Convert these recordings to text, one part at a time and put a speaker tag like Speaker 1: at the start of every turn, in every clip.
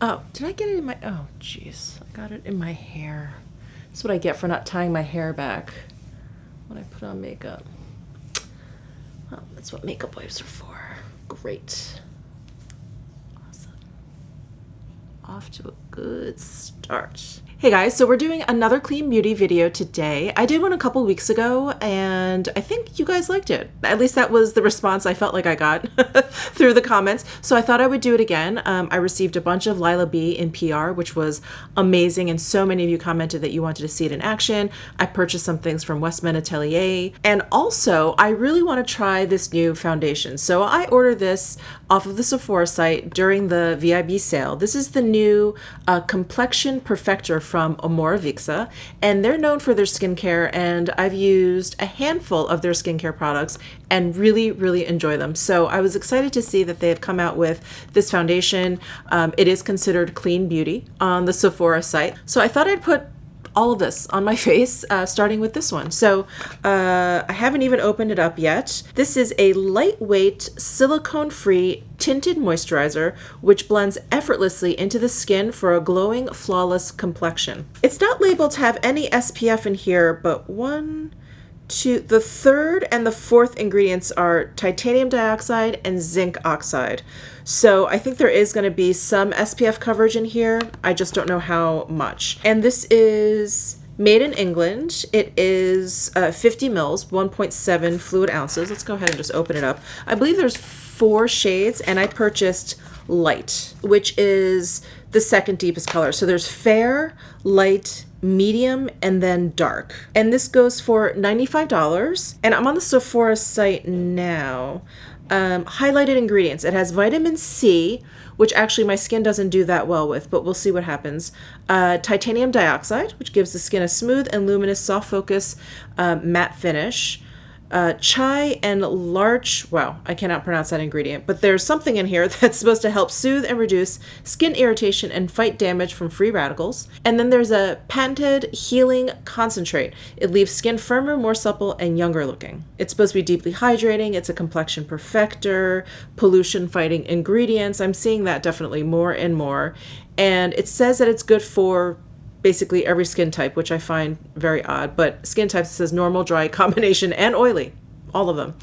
Speaker 1: Oh, did I get it in my, oh, jeez. I got it in my hair. That's what I get for not tying my hair back when I put on makeup. Well, that's what makeup wipes are for. Great. Awesome. Off to a good start. Hey guys, so we're doing another clean beauty video today. I did one a couple weeks ago and I think you guys liked it. At least that was the response I felt like I got through the comments. So I thought I would do it again. I received a bunch of Lilah B in PR, which was amazing. And so many of you commented that you wanted to see it in action. I purchased some things from Westman Atelier. And also I really want to try this new foundation. So I ordered this off of the Sephora site during the VIB sale. This is the new Complexion Perfector from Omorovicza, and they're known for their skincare, and I've used a handful of their skincare products and really enjoy them. So I was excited to see that they have come out with this foundation. It is considered clean beauty on the Sephora site. So I thought I'd put all of this on my face, starting with this one. So I haven't even opened it up yet. This is a lightweight, silicone-free tinted moisturizer, which blends effortlessly into the skin for a glowing, flawless complexion. It's not labeled to have any SPF in here, but the third and the fourth ingredients are titanium dioxide and zinc oxide. So I think there is going to be some SPF coverage in here. I just don't know how much. And this is made in England. It is 50 mils, 1.7 fluid ounces. Let's go ahead and just open it up. I believe there's 4 shades, and I purchased light, which is the second deepest color. So there's fair, light, medium, and then dark. And this goes for $95. And I'm on the Sephora site now. Highlighted ingredients. It has vitamin C, which actually my skin doesn't do that well with, but we'll see what happens. Titanium dioxide, which gives the skin a smooth and luminous soft focus matte finish. Chai and larch, wow, I cannot pronounce that ingredient, but there's something in here that's supposed to help soothe and reduce skin irritation and fight damage from free radicals. And then there's a patented healing concentrate. It leaves skin firmer, more supple, and younger looking. It's supposed to be deeply hydrating. It's a complexion perfector, pollution fighting ingredients. I'm seeing that definitely more and more. And it says that it's good for basically every skin type, which I find very odd, but skin types says normal, dry, combination, and oily, all of them.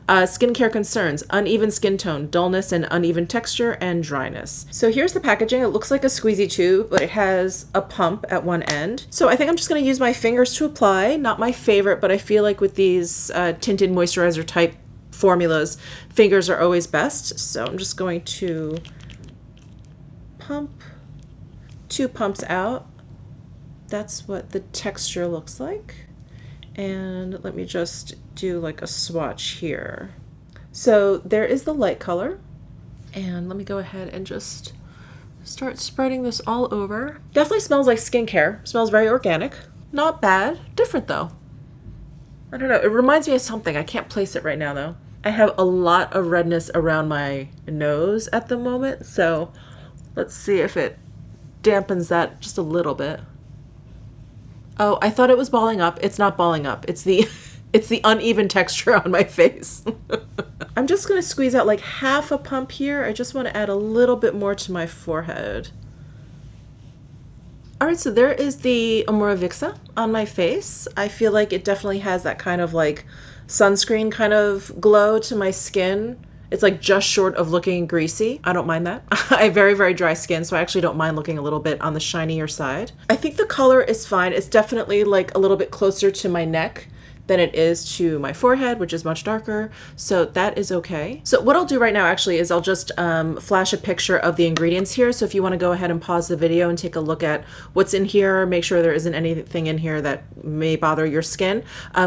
Speaker 1: Skincare concerns, uneven skin tone, dullness and uneven texture, and dryness. So here's the packaging. It looks like a squeezy tube, but it has a pump at one end. So I think I'm just going to use my fingers to apply. Not my favorite, but I feel like with these tinted moisturizer type formulas, fingers are always best. So I'm just going to pump 2 pumps out. That's what the texture looks like. And let me just do like a swatch here. So there is the light color. And let me go ahead and just start spreading this all over. Definitely smells like skincare. Smells very organic. Not bad. Different though. I don't know. It reminds me of something. I can't place it right now though. I have a lot of redness around my nose at the moment. So let's see if it dampens that just a little bit. Oh, I thought it was balling up. It's not balling up. It's the uneven texture on my face. I'm just going to squeeze out like half a pump here. I just want to add a little bit more to my forehead. All right, so there is the Omorovicza on my face. I feel like it definitely has that kind of like sunscreen kind of glow to my skin. It's like just short of looking greasy. I don't mind that. I have very dry skin, so I actually don't mind looking a little bit on the shinier side. I think the color is fine. It's definitely like a little bit closer to my neck than it is to my forehead, which is much darker. So that is okay. So what I'll do right now actually is I'll just flash a picture of the ingredients here. So if you want to go ahead and pause the video and take a look at what's in here, make sure there isn't anything in here that may bother your skin,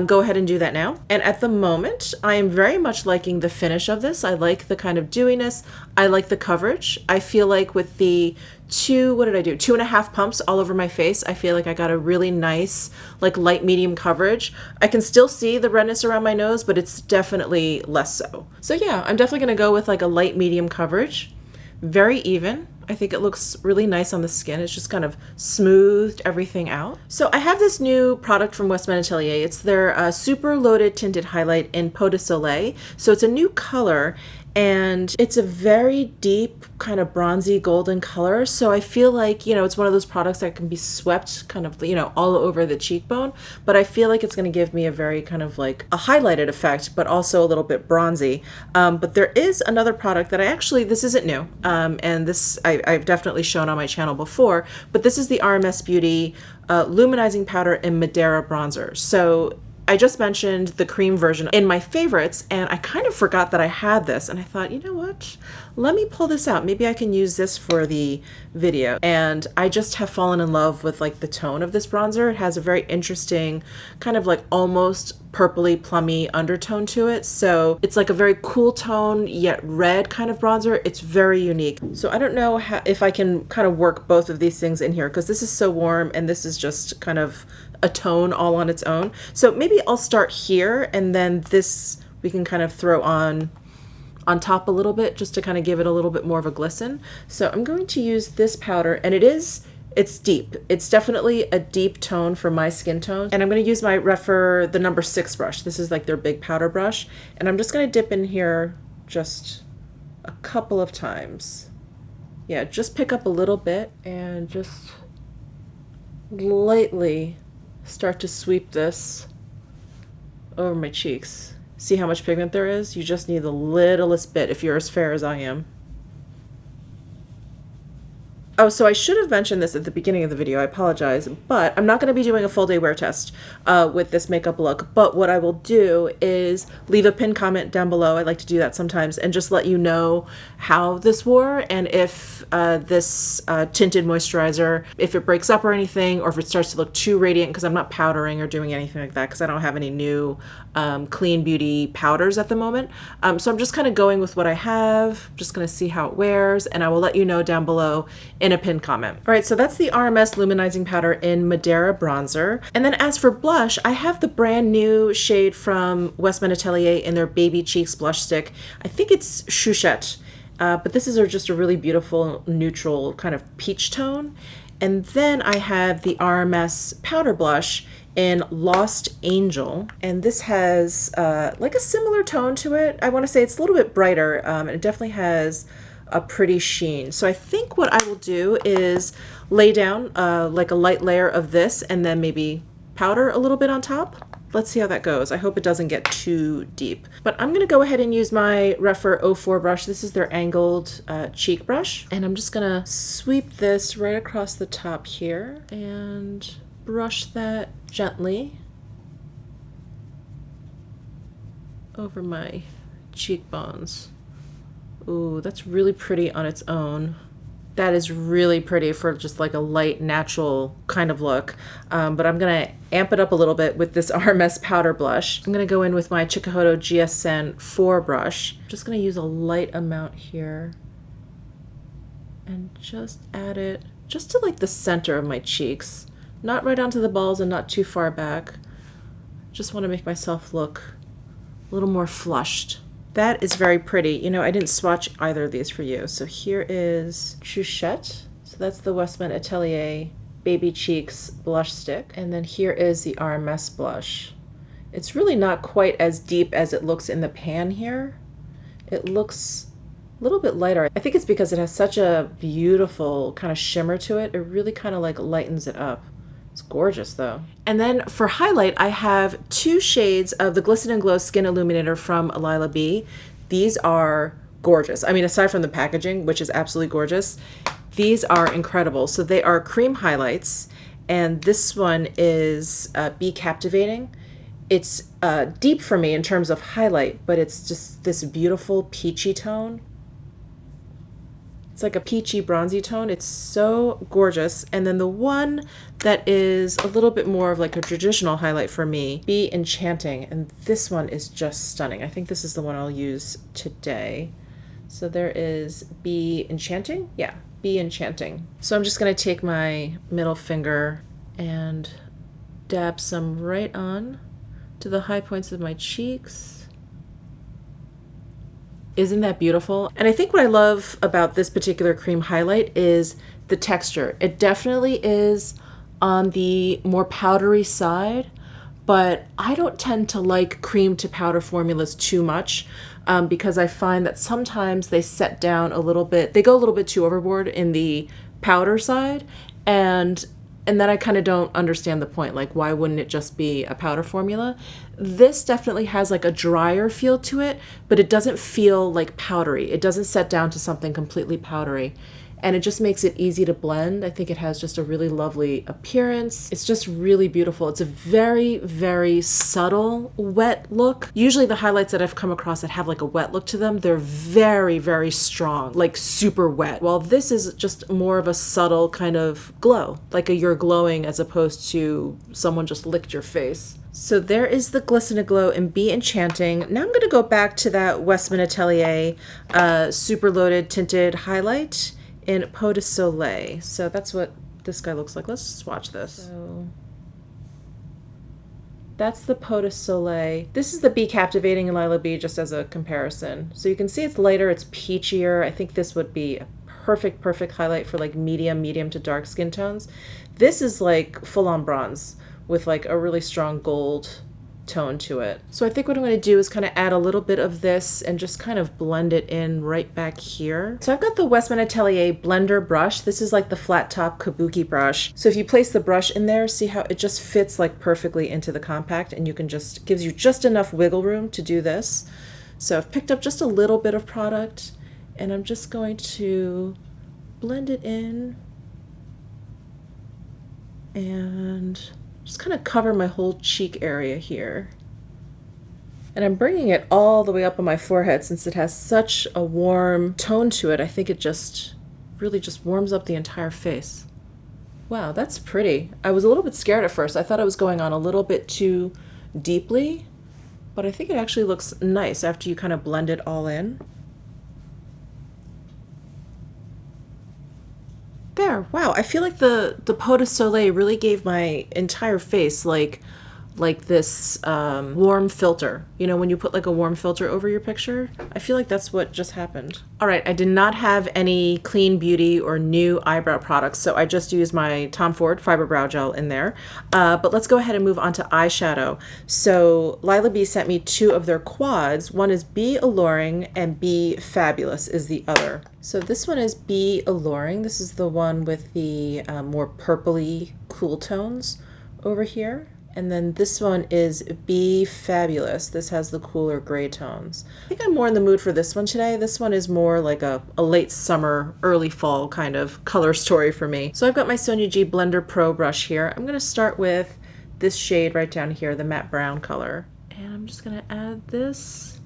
Speaker 1: go ahead and do that now. And at the moment, I am very much liking the finish of this. I like the kind of dewiness. I like the coverage. I feel like with the 2.5 pumps all over my face, I feel like I got a really nice, like light medium coverage. I can still see the redness around my nose, but it's definitely less so. So yeah, I'm definitely gonna go with like a light medium coverage. Very even. I think it looks really nice on the skin. It's just kind of smoothed everything out. So I have this new product from Westman Atelier. It's their super loaded tinted highlight in Peau de Soleil. So it's a new color And it's a very deep kind of bronzy golden color. So I feel like, you know, it's one of those products that can be swept kind of, you know, all over the cheekbone, but I feel like it's going to give me a very kind of like a highlighted effect, but also a little bit bronzy. But there is another product that I actually, this isn't new. And this I've definitely shown on my channel before, but this is the RMS Beauty Luminizing Powder in Madera Bronzer. So I just mentioned the cream version in my favorites, and I kind of forgot that I had this, and I thought, you know what? Let me pull this out. Maybe I can use this for the video. And I just have fallen in love with like the tone of this bronzer. It has a very interesting kind of like almost purpley plummy undertone to it. So it's like a very cool tone yet red kind of bronzer. It's very unique. So I don't know if I can kind of work both of these things in here, because this is so warm and this is just kind of a tone all on its own. So maybe I'll start here, and then this we can kind of throw on top a little bit just to kind of give it a little bit more of a glisten. So I'm going to use this powder, and it's deep. It's definitely a deep tone for my skin tone. And I'm going to use my Refer the number 6 brush. This is like their big powder brush. And I'm just going to dip in here just a couple of times. Yeah, just pick up a little bit and just lightly start to sweep this over my cheeks. See how much pigment there is? You just need the littlest bit if you're as fair as I am. Oh, so I should have mentioned this at the beginning of the video, I apologize, but I'm not going to be doing a full day wear test with this makeup look, but what I will do is leave a pinned comment down below. I like to do that sometimes, and just let you know how this wore, and if this tinted moisturizer, if it breaks up or anything, or if it starts to look too radiant, because I'm not powdering or doing anything like that, because I don't have any new clean beauty powders at the moment. So I'm just kind of going with what I have, just going to see how it wears, and I will let you know down below in a pinned comment. All right, so that's the RMS Luminizing Powder in Madera Bronzer. And then as for blush, I have the brand new shade from Westman Atelier in their Baby Cheeks blush stick. I think it's Chouchette, but this is just a really beautiful neutral kind of peach tone. And then I have the RMS Powder Blush in Lost Angel, and this has like a similar tone to it. I want to say it's a little bit brighter, and it definitely has a pretty sheen. So I think what I will do is lay down like a light layer of this, and then maybe powder a little bit on top. Let's see how that goes. I hope it doesn't get too deep. But I'm gonna go ahead and use my Refer 04 brush. This is their angled cheek brush. And I'm just gonna sweep this right across the top here and brush that gently over my cheekbones. Ooh, that's really pretty on its own. That is really pretty for just like a light, natural kind of look. But I'm gonna amp it up a little bit with this RMS powder blush. I'm gonna go in with my Chikuhodo GSN 4 brush. I'm just gonna use a light amount here and just add it just to like the center of my cheeks. Not right onto the balls and not too far back. Just wanna make myself look a little more flushed. That is very pretty. You know, I didn't swatch either of these for you. So here is Chouchette. So that's the Westman Atelier Baby Cheeks blush stick. And then here is the RMS blush. It's really not quite as deep as it looks in the pan here. It looks a little bit lighter. I think it's because it has such a beautiful kind of shimmer to it. It really kind of like lightens it up. It's gorgeous though. And then for highlight, I have 2 shades of the Glisten and Glow Skin Illuminator from Lilah B. These are gorgeous. I mean, aside from the packaging, which is absolutely gorgeous, these are incredible. So they are cream highlights, and this one is Be Captivating. It's deep for me in terms of highlight, but it's just this beautiful peachy tone. It's like a peachy bronzy tone. It's so gorgeous. And then the one that is a little bit more of like a traditional highlight for me, Be Enchanting. And this one is just stunning. I think this is the one I'll use today. So there is Be Enchanting. Yeah, Be Enchanting. So I'm just gonna take my middle finger and dab some right on to the high points of my cheeks. Isn't that beautiful? And I think what I love about this particular cream highlight is the texture. It definitely is on the more powdery side, but I don't tend to like cream to powder formulas too much because I find that sometimes they set down a little bit, they go a little bit too overboard in the powder side, and then I kind of don't understand the point. Like, why wouldn't it just be a powder formula? This definitely has like a drier feel to it, but it doesn't feel like powdery. It doesn't set down to something completely powdery. And it just makes it easy to blend. I think it has just a really lovely appearance. It's just really beautiful. It's a very, very subtle wet look. Usually the highlights that I've come across that have like a wet look to them, they're very, very strong, like super wet. While this is just more of a subtle kind of glow, like you're glowing as opposed to someone just licked your face. So there is the Glisten to Glow in Be Enchanting. Now I'm going to go back to that Westman Atelier Super Loaded Tinted Highlight in Peau de Soleil. So that's what this guy looks like. Let's swatch this. So that's the Peau de Soleil. This is the Be Captivating in Lilah B, just as a comparison. So you can see it's lighter, it's peachier. I think this would be a perfect highlight for like medium to dark skin tones. This is like full-on bronze with like a really strong gold tone to it. So I think what I'm going to do is kind of add a little bit of this and just kind of blend it in right back here. So I've got the Westman Atelier blender brush. This is like the flat top kabuki brush. So if you place the brush in there, see how it just fits like perfectly into the compact, and you can just, gives you just enough wiggle room to do this. So I've picked up just a little bit of product and I'm just going to blend it in and just kind of cover my whole cheek area here. And I'm bringing it all the way up on my forehead since it has such a warm tone to it. I think it just really just warms up the entire face. Wow, that's pretty. I was a little bit scared at first. I thought I was going on a little bit too deeply, but I think it actually looks nice after you kind of blend it all in. There, wow, I feel like the Peau de Soleil really gave my entire face like this warm filter. You know, when you put like a warm filter over your picture, I feel like that's what just happened. All right, I did not have any Clean Beauty or new eyebrow products, so I just used my Tom Ford Fiber Brow Gel in there. But let's go ahead and move on to eyeshadow. So Lilah B sent me 2 of their quads. One is Be Alluring and Be Fabulous is the other. So this one is Be Alluring. This is the one with the more purpley cool tones over here. And then this one is Be Fabulous. This has the cooler gray tones. I think I'm more in the mood for this one today. This one is more like a late summer, early fall kind of color story for me. So I've got my Sonia G Blender Pro brush here. I'm going to start with this shade right down here, the matte brown color. And I'm just going to add this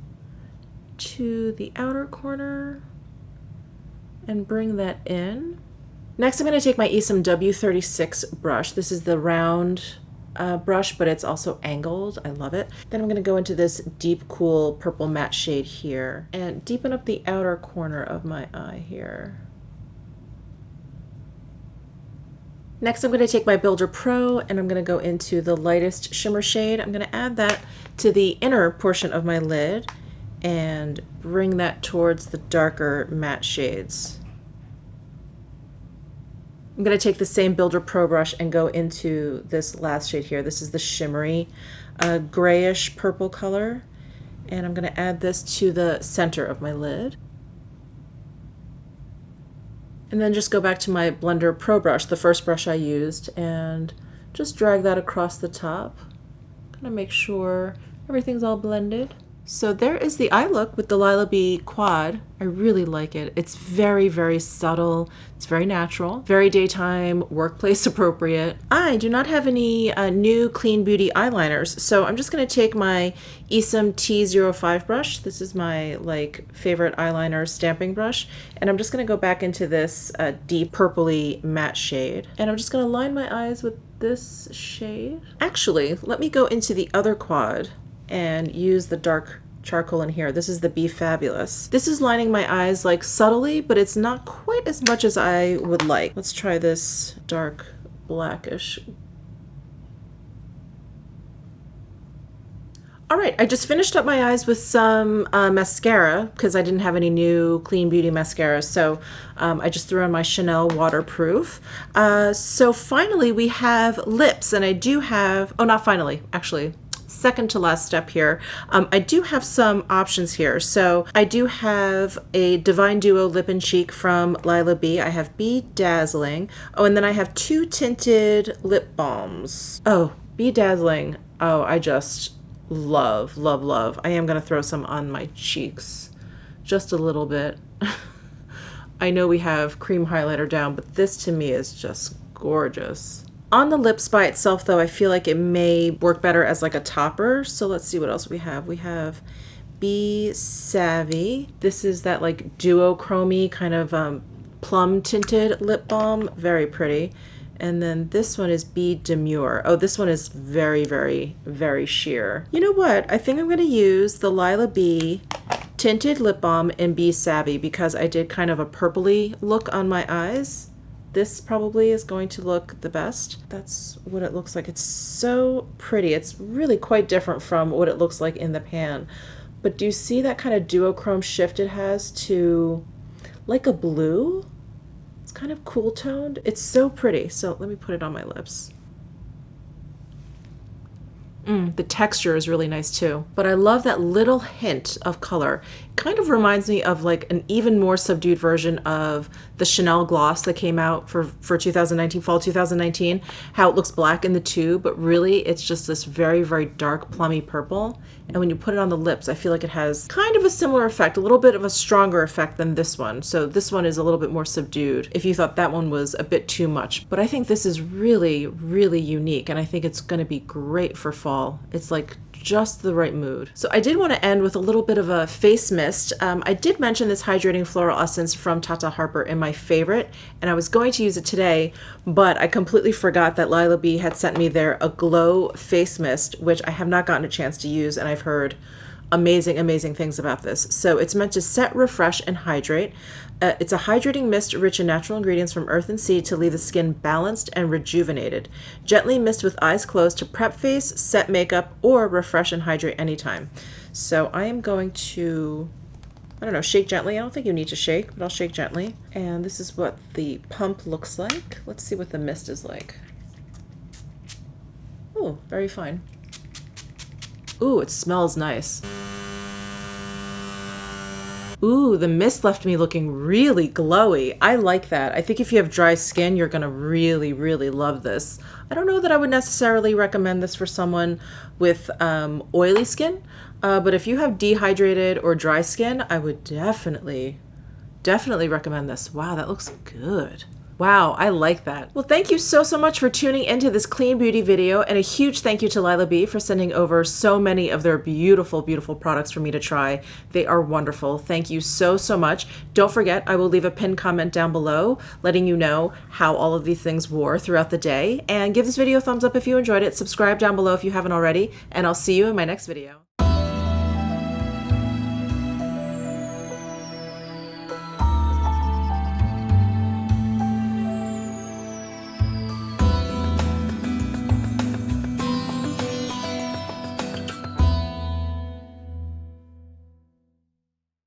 Speaker 1: to the outer corner and bring that in. Next, I'm going to take my Esom W36 brush. This is the round brush, but it's also angled. I love it. Then I'm going to go into this deep, cool purple matte shade here and deepen up the outer corner of my eye here. Next, I'm going to take my Builder Pro and I'm going to go into the lightest shimmer shade. I'm going to add that to the inner portion of my lid and bring that towards the darker matte shades. I'm going to take the same Builder Pro brush and go into this last shade here. This is the shimmery grayish purple color. And I'm going to add this to the center of my lid. And then just go back to my Blender Pro brush, the first brush I used, and just drag that across the top. Kind of make sure everything's all blended. So there is the eye look with the Lilah B quad. I really like it. It's very, very subtle. It's very natural, very daytime, workplace appropriate. I do not have any new Clean Beauty eyeliners, so I'm just going to take my Esom T05 brush. This is my favorite eyeliner stamping brush, and I'm just going to go back into this deep purpley matte shade, and I'm just going to line my eyes with this shade. Actually, let me go into the other quad and use the dark charcoal in here. This is the Be Fabulous. This is lining my eyes subtly, but it's not quite as much as I would like. Let's try this dark blackish. All right, I just finished up my eyes with some mascara because I didn't have any new Clean Beauty mascara, so I just threw on my Chanel waterproof. So finally we have lips, and I do have, oh, not finally, actually, second to last step here. I do have some options here. So I do have a Divine Duo Lip and Cheek from Lilah B. I have Be Dazzling. Oh, and then I have 2 tinted lip balms. Oh, Be Dazzling. Oh, I just love, love, love. I am going to throw some on my cheeks. Just a little bit. I know we have cream highlighter down, but this to me is just gorgeous. On the lips by itself, though, I feel like it may work better as like a topper. So let's see what else we have. We have Be Savvy. This is that like duochrome kind of plum tinted lip balm. Very pretty. And then this one is Be Demure. Oh, this one is very, very, very sheer. You know what? I think I'm going to use the Lilah B tinted lip balm in Be Savvy because I did kind of a purpley look on my eyes. This probably is going to look the best. That's what it looks like. It's so pretty. It's really quite different from what it looks like in the pan. But do you see that kind of duochrome shift it has to like a blue? It's kind of cool toned. It's so pretty. So let me put it on my lips. The texture is really nice too. But I love that little hint of color. It kind of reminds me of like an even more subdued version of the Chanel gloss that came out for 2019, fall 2019. How it looks black in the tube, but really it's just this very, very dark plummy purple. And when you put it on the lips, I feel like it has kind of a similar effect, a little bit of a stronger effect than this one. So this one is a little bit more subdued if you thought that one was a bit too much. But I think this is really, really unique, and I think it's going to be great for fall. It's like just the right mood. So I did want to end with a little bit of a face mist. I did mention this hydrating floral essence from Tata Harper in my favorite, and I was going to use it today, but I completely forgot that Lilah B had sent me their A Glow face mist, which I have not gotten a chance to use, and I've heard amazing, amazing things about this. So it's meant to set, refresh, and hydrate. It's a hydrating mist rich in natural ingredients from earth and sea to leave the skin balanced and rejuvenated. Gently mist with eyes closed to prep face, set makeup, or refresh and hydrate anytime. So I am going to, I don't know, shake gently. I don't think you need to shake, but I'll shake gently. And this is what the pump looks like. Let's see what the mist is like. Oh, very fine. Ooh, it smells nice. Ooh, the mist left me looking really glowy. I like that. I think if you have dry skin, you're gonna really, really love this. I don't know that I would necessarily recommend this for someone with oily skin, but if you have dehydrated or dry skin, I would definitely recommend this. Wow, that looks good. Wow, I like that. Well, thank you so much for tuning into this clean beauty video, and a huge thank you to Lilah B for sending over so many of their beautiful, beautiful products for me to try. They are wonderful. Thank you so much. Don't forget, I will leave a pinned comment down below letting you know how all of these things wore throughout the day, and give this video a thumbs up if you enjoyed it. Subscribe down below if you haven't already, and I'll see you in my next video.